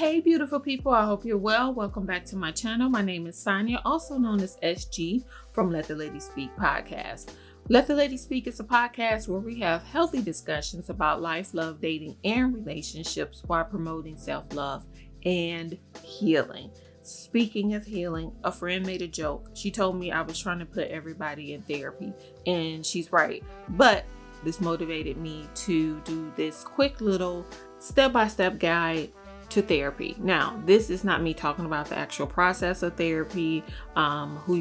Hey beautiful people, I hope you're well. Welcome back to my channel. My name is Sonia, also known as SG from Let the Lady Speak podcast. Let the Lady Speak is a podcast where we have healthy discussions about life, love, dating, and relationships while promoting self-love and healing. Speaking of healing, a friend made a joke. She told me I was trying to put everybody in therapy, and she's right. But this motivated me to do this quick little step-by-step guide to therapy. Now, this is not me talking about the actual process of therapy, who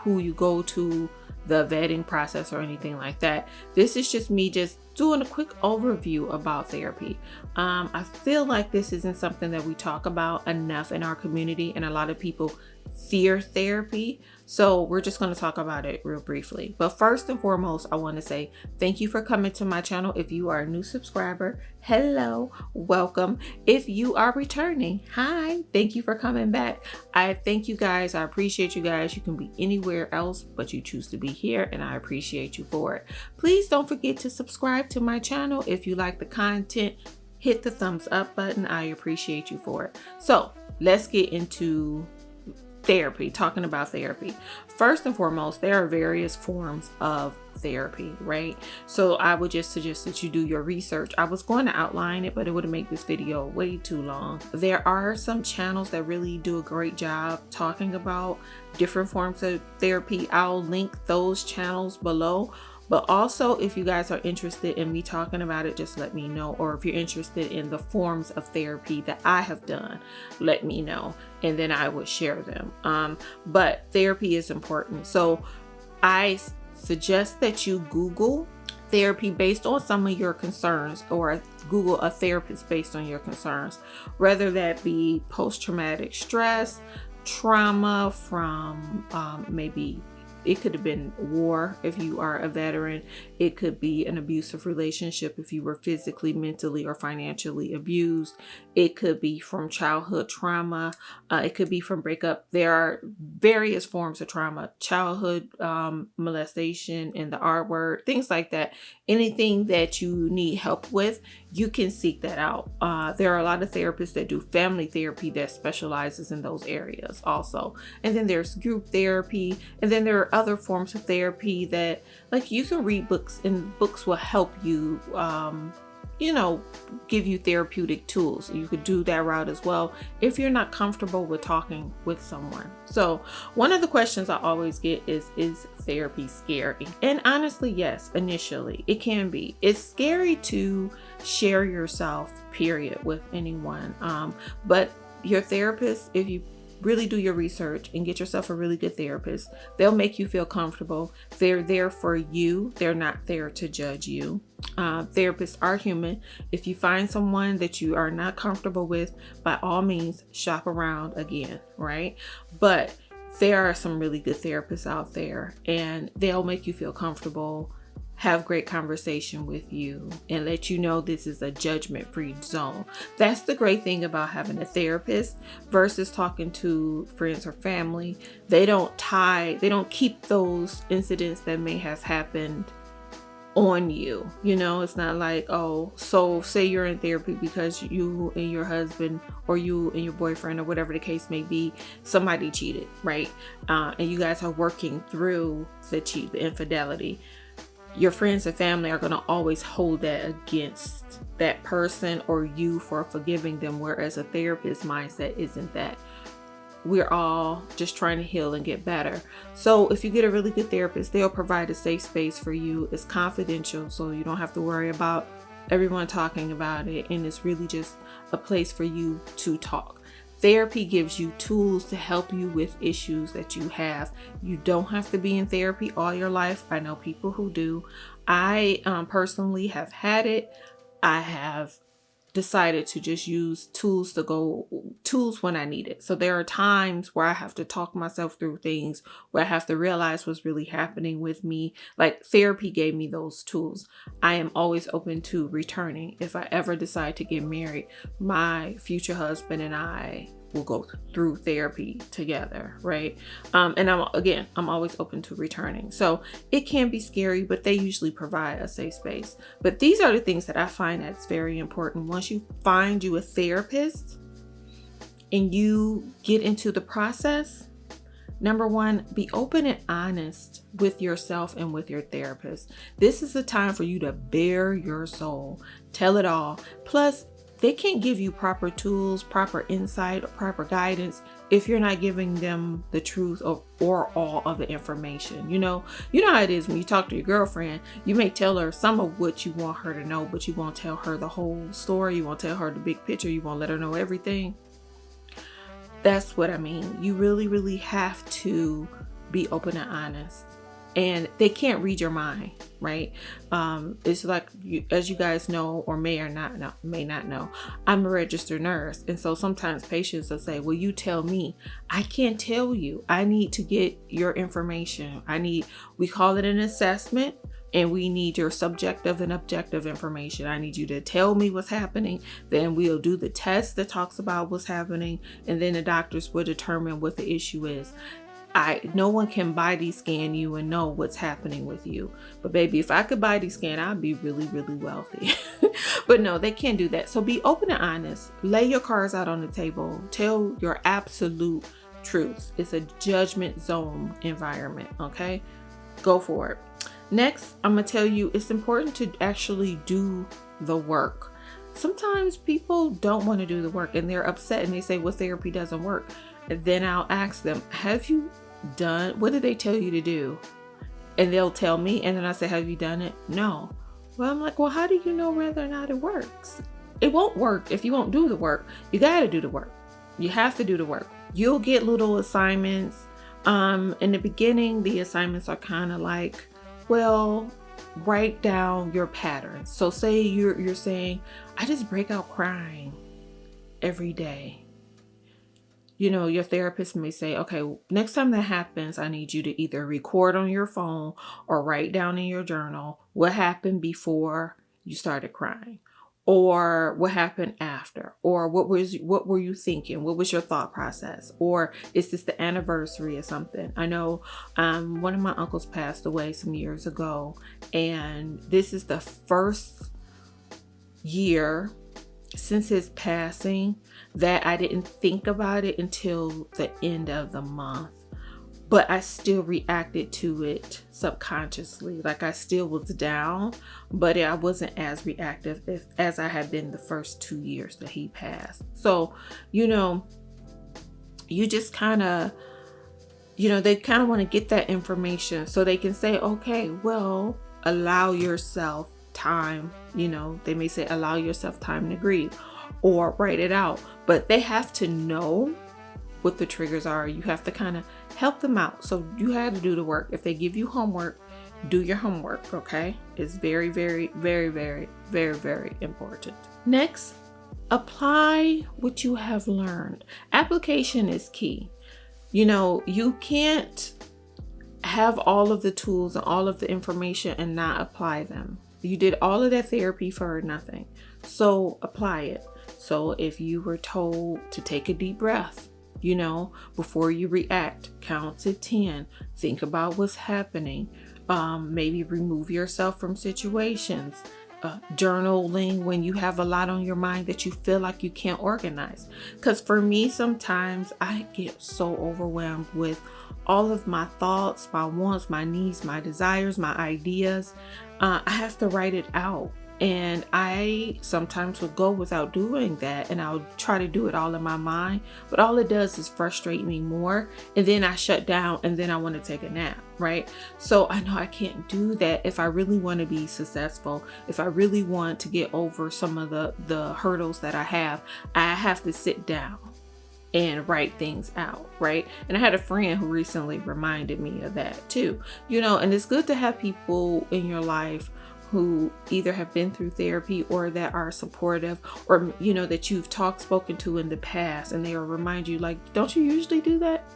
you go to, the vetting process or anything like that. This is just me just doing a quick overview about therapy. I feel like this isn't something that we talk about enough in our community, and a lot of people fear therapy. So we're just going to talk about it real briefly. But first and foremost, I want to say thank you for coming to my channel. If you are a new subscriber, hello, welcome. If you are returning, hi, thank you for coming back. I thank you guys. I appreciate you guys. You can be anywhere else, but you choose to be here, and I appreciate you for it. Please don't forget to subscribe to my channel. If you like the content, hit the thumbs up button. I appreciate you for it. So let's get into therapy, talking about therapy. First and foremost, there are various forms of therapy, right? So I would just suggest that you do your research. I was going to outline it, but it would make this video way too long. There are some channels that really do a great job talking about different forms of therapy. I'll link those channels below. But also, if you guys are interested in me talking about it, just let me know. Or if you're interested in the forms of therapy that I have done, let me know, and then I would share them. But therapy is important. So I suggest that you Google therapy based on some of your concerns, or Google a therapist based on your concerns, whether that be post-traumatic stress, trauma from maybe it could have been war if you are a veteran. It could be an abusive relationship if you were physically, mentally, or financially abused. It could be from childhood trauma. It could be from breakup. There are various forms of trauma, childhood molestation and the R word, things like that. Anything that you need help with, you can seek that out. There are a lot of therapists that do family therapy that specializes in those areas also. And then there's group therapy. And then there are other forms of therapy that, like, you can read books, and books will help you, give you therapeutic tools. You could do that route as well if you're not comfortable with talking with someone. So one of the questions I always get is therapy scary? And honestly, yes, initially it can be. It's scary to share yourself, period, with anyone. But your therapist, if you really do your research and get yourself a really good therapist, they'll make you feel comfortable. They're there for you. They're not there to judge you. Therapists are human. If you find someone that you are not comfortable with, by all means, shop around again, right? But there are some really good therapists out there, and they'll make you feel comfortable, have great conversation with you, and let you know this is a judgment-free zone. That's the great thing about having a therapist versus talking to friends or family. They don't keep those incidents that may have happened on you. It's not like, oh, so say you're in therapy because you and your husband, or you and your boyfriend, or whatever the case may be, somebody cheated, right? And you guys are working through the infidelity. Your friends and family are going to always hold that against that person or you for forgiving them, whereas a therapist mindset isn't that. We're all just trying to heal and get better. So if you get a really good therapist, they'll provide a safe space for you. It's confidential, so you don't have to worry about everyone talking about it, and it's really just a place for you to talk. Therapy gives you tools to help you with issues that you have. You don't have to be in therapy all your life. I know people who do. I personally have had it. I have decided to just use tools when I need it. So there are times where I have to talk myself through things, where I have to realize what's really happening with me. Like, therapy gave me those tools. I am always open to returning. If I ever decide to get married, my future husband and I will go through therapy together, right? And I'm always open to returning. So it can be scary, but they usually provide a safe space. But these are the things that I find that's very important. Once you find you a therapist, and you get into the process, number one, be open and honest with yourself and with your therapist. This is a time for you to bare your soul. Tell it all. Plus, they can't give you proper tools, proper insight, or proper guidance if you're not giving them the truth or all of the information. You know how it is when you talk to your girlfriend. You may tell her some of what you want her to know, but you won't tell her the whole story. You won't tell her the big picture. You won't let her know everything. That's what I mean. You really, really have to be open and honest. And they can't read your mind, right? It's like, as you guys know, or may not know, I'm a registered nurse. And so sometimes patients will say, well, you tell me. I can't tell you. I need to get your information. We call it an assessment, and we need your subjective and objective information. I need you to tell me what's happening. Then we'll do the test that talks about what's happening. And then the doctors will determine what the issue is. No one can body scan you and know what's happening with you. But baby, if I could body scan, I'd be really, really wealthy. But no, they can't do that. So be open and honest. Lay your cards out on the table. Tell your absolute truth. It's a judgment zone environment, okay? Go for it. Next, I'm going to tell you it's important to actually do the work. Sometimes people don't want to do the work and they're upset and they say, well, therapy doesn't work. And then I'll ask them, what did they tell you to do? And they'll tell me, and then I say, have you done it? No. Well, I'm like, well, how do you know whether or not it works? It won't work if you won't do the work. You got to do the work. You have to do the work. You'll get little assignments. In the beginning, the assignments are kind of like, well, write down your patterns. So say you're saying, I just break out crying every day. Your therapist may say, okay, next time that happens, I need you to either record on your phone or write down in your journal what happened before you started crying, or what happened after, or what were you thinking? What was your thought process? Or is this the anniversary or something? I know one of my uncles passed away some years ago, and this is the first year since his passing that I didn't think about it until the end of the month, but I still reacted to it subconsciously. Like I still was down, but I wasn't as reactive as I had been the first 2 years that he passed. So, you just kind of, they kind of want to get that information so they can say, okay, well, allow yourself time. They may say, allow yourself time to grieve, or write it out. But they have to know what the triggers are. You have to kind of help them out. So you had to do the work. If they give you homework, do your homework, okay? It's very, very, very, very, very, very important. Next, apply what you have learned. Application is key. You can't have all of the tools and all of the information and not apply them. You did all of that therapy for nothing. So apply it. So if you were told to take a deep breath, before you react, count to 10, think about what's happening, maybe remove yourself from situations, journaling when you have a lot on your mind that you feel like you can't organize. Because for me, sometimes I get so overwhelmed with all of my thoughts, my wants, my needs, my desires, my ideas. I have to write it out. And I sometimes will go without doing that, and I'll try to do it all in my mind, but all it does is frustrate me more. And then I shut down, and then I want to take a nap, right? So I know I can't do that if I really want to be successful. If I really want to get over some of the hurdles that I have to sit down and write things out, right? And I had a friend who recently reminded me of that too, and it's good to have people in your life who either have been through therapy or that are supportive, or that you've spoken to in the past, and they will remind you, like, don't you usually do that?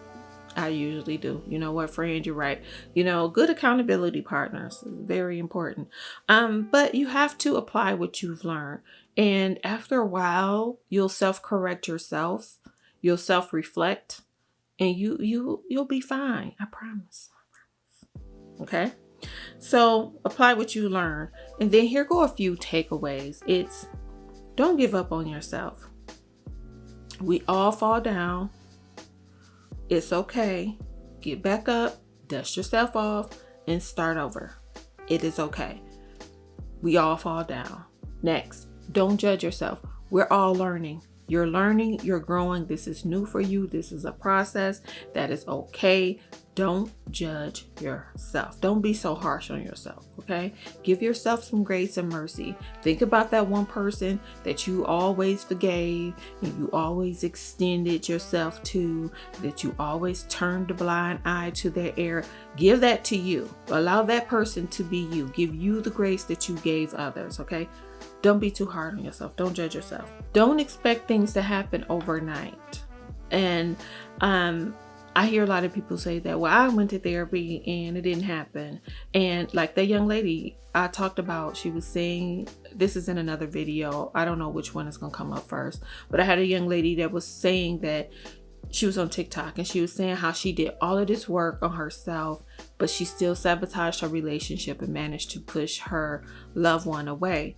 I usually do. You know what, friend, you're right. Good accountability partners is very important. But you have to apply what you've learned, and after a while, you'll self-correct yourself, you'll self-reflect, and you'll be fine. I promise. Okay. So apply what you learn. And then here go a few takeaways. It's don't give up on yourself. We all fall down. It's okay. Get back up, dust yourself off, and start over. It is okay. We all fall down. Next, don't judge yourself. We're all learning. You're learning, you're growing. This is new for you. This is a process that is okay. Don't judge yourself. Don't be so harsh on yourself, okay? Give yourself some grace and mercy. Think about that one person that you always forgave and you always extended yourself to, that you always turned a blind eye to their error. Give that to you. Allow that person to be you. Give you the grace that you gave others, okay? Don't be too hard on yourself. Don't judge yourself. Don't expect things to happen overnight. And I hear a lot of people say that, well, I went to therapy and it didn't happen. And like that young lady I talked about, she was saying, this is in another video. I don't know which one is going to come up first, but I had a young lady that was saying that she was on TikTok and she was saying how she did all of this work on herself, but she still sabotaged her relationship and managed to push her loved one away.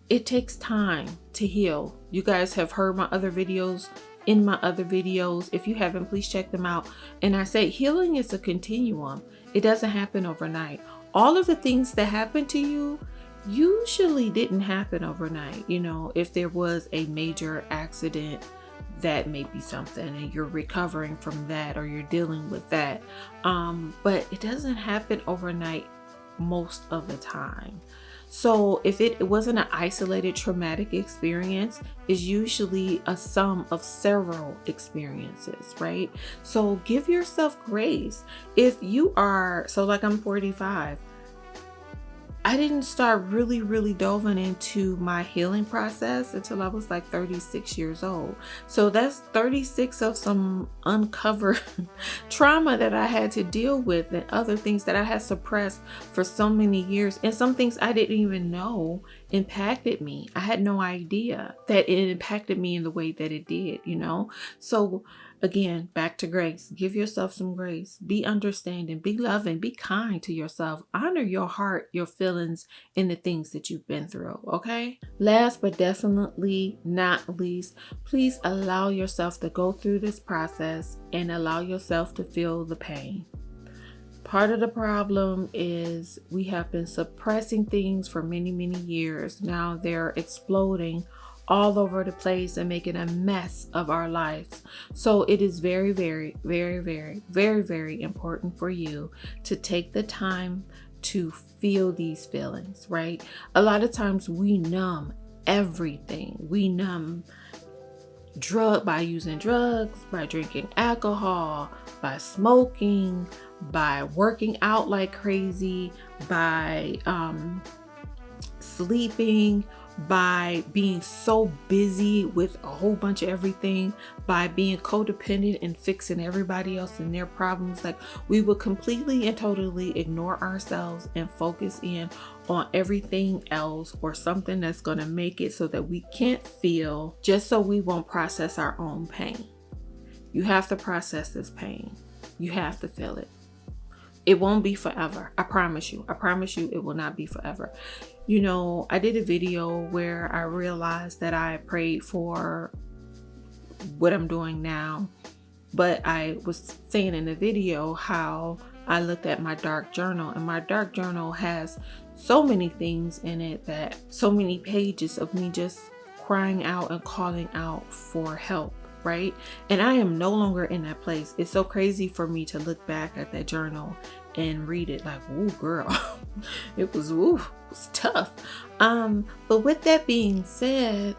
It takes time to heal. You guys have heard my other videos. In my other videos, if you haven't, please check them out. And I say healing is a continuum. It doesn't happen overnight. All of the things that happen to you usually didn't happen overnight. You know, if there was a major accident, that may be something and you're recovering from that or you're dealing with that. But it doesn't happen overnight most of the time. So if it wasn't an isolated traumatic experience, it's usually a sum of several experiences, right? So give yourself grace. If you are, so like I'm 45, I didn't start really delving into my healing process until I was like 36 years old. So that's 36 of some uncovered trauma that I had to deal with and other things that I had suppressed for so many years. And some things I didn't even know impacted me. I had no idea that it impacted me in the way that it did, you know? So again, back to grace. Give yourself some grace. Be understanding, be loving, be kind to yourself. Honor your heart, your feelings, and the things that you've been through, okay? Last but definitely not least, please allow yourself to go through this process and allow yourself to feel the pain. Part of the problem is we have been suppressing things for many years. Now they're exploding all over the place and making a mess of our lives. So it is very important for you to take the time to feel these feelings, right? A lot of times we numb everything. We numb by using drugs, by drinking alcohol, by smoking, by working out like crazy, by sleeping, by being so busy with a whole bunch of everything, by being codependent and fixing everybody else and their problems. Like we will completely and totally ignore ourselves and focus in on everything else or something that's going to make it so that we can't feel, just so we won't process our own pain. You have to process this pain. You have to feel it. It won't be forever. I promise you. I promise you it will not be forever. You know, I did a video where I realized that I prayed for what I'm doing now, but I was saying in the video how I looked at my dark journal, and my dark journal has so many things in it, that so many pages of me just crying out and calling out for help. Right? And I am no longer in that place. It's so crazy for me to look back at that journal and read it like, ooh, girl, it was tough. But with that being said,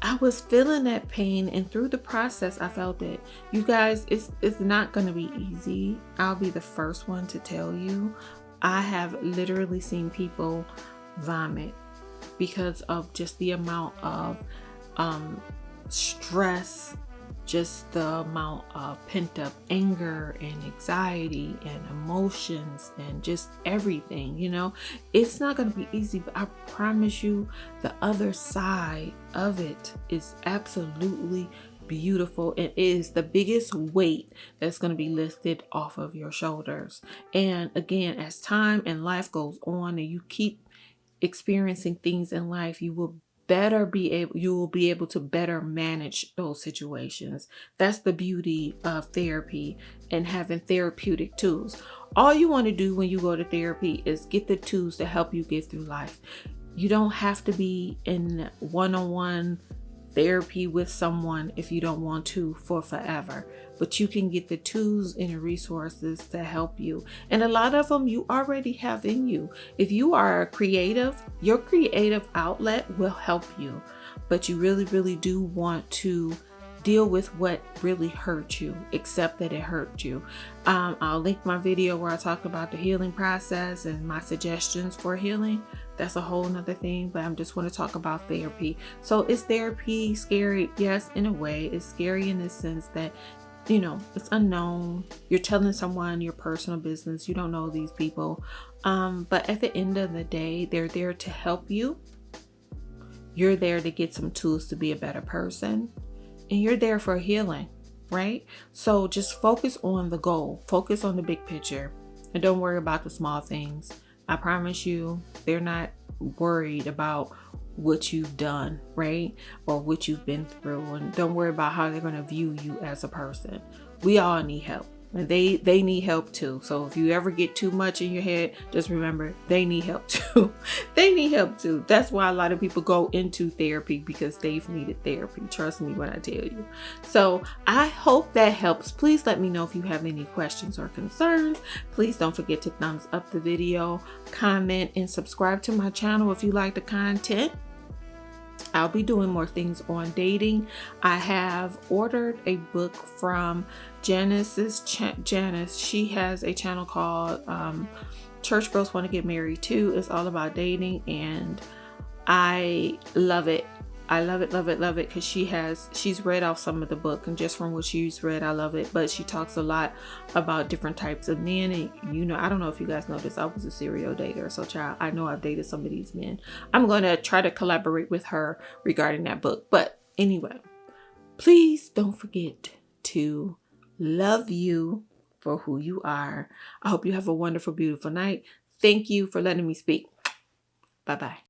I was feeling that pain, and through the process, I felt it. You guys, it's not going to be easy. I'll be the first one to tell you. I have literally seen people vomit because of just the amount of stress, just the amount of pent up anger and anxiety and emotions and just everything, you know. It's not going to be easy, but I promise you the other side of it is absolutely beautiful. It is the biggest weight that's going to be lifted off of your shoulders. And again, as time and life goes on and you keep experiencing things in life, you will you will be able to better manage those situations. That's the beauty of therapy and having therapeutic tools. All you want to do when you go to therapy is get the tools to help you get through life. You don't have to be in one-on-one therapy with someone if you don't want to for forever, but you can get the tools and the resources to help you, and a lot of them you already have in you. If you are creative, your creative outlet will help you, but you really do want to deal with what really hurt you, accept that it hurt you. I'll link my video where I talk about the healing process and my suggestions for healing. That's a whole nother thing, but I just want to talk about therapy. So is therapy scary? Yes, in a way. It's scary in the sense that, it's unknown. You're telling someone your personal business. You don't know these people. But at the end of the day, they're there to help you. You're there to get some tools to be a better person. And you're there for healing, right? So just focus on the goal. Focus on the big picture. And don't worry about the small things. I promise you, they're not worried about what you've done, right? Or what you've been through. And don't worry about how they're going to view you as a person. We all need help. And they need help too. So if you ever get too much in your head, just remember they need help too. They need help too. That's why a lot of people go into therapy, because they've needed therapy. Trust me when I tell you. So I hope that helps. Please let me know if you have any questions or concerns. Please don't forget to thumbs up the video, comment, and subscribe to my channel if you like the content. I'll be doing more things on dating. I have ordered a book from Janice. She has a channel called Church Girls Want to Get Married Too. It's all about dating, and I love it. I love it because she's read off some of the book, and just from what she's read, I love it. But she talks a lot about different types of men, and I don't know if you guys know this, I was a serial dater, so child, I know I've dated some of these men. I'm going to try to collaborate with her regarding that book. But anyway, please don't forget to love you for who you are. I hope you have a wonderful, beautiful night. Thank you for letting me speak. Bye-bye.